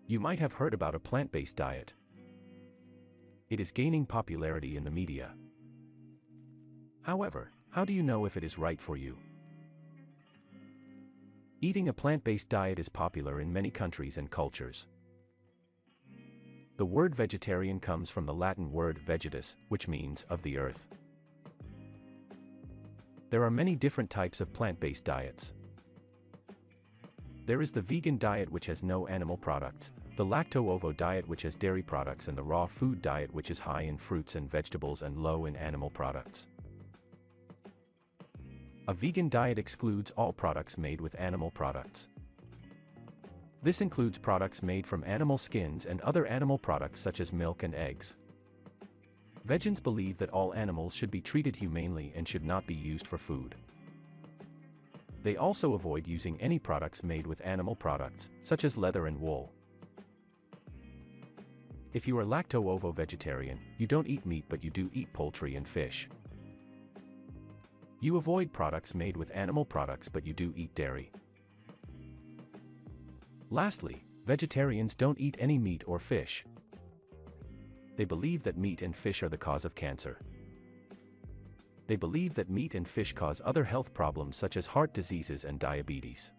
You might have heard about a plant-based diet. It is gaining popularity in the media. However, how do you know if it is right for you? Eating a plant-based diet is popular in many countries and cultures. The word vegetarian comes from the Latin word vegetus, which means of the earth. There are many different types of plant-based diets. There is the vegan diet, which has no animal products, the lactoovo diet, which has dairy products, and the raw food diet, which is high in fruits and vegetables and low in animal products. A vegan diet excludes all products made with animal products. This includes products made from animal skins and other animal products such as milk and eggs. Vegans believe that all animals should be treated humanely and should not be used for food. They also avoid using any products made with animal products, such as leather and wool. If you are lactoovo vegetarian, you don't eat meat, but you do eat poultry and fish. You avoid products made with animal products, but you do eat dairy. Lastly, vegetarians don't eat any meat or fish. They believe that meat and fish are the cause of cancer. They believe that meat and fish cause other health problems such as heart diseases and diabetes.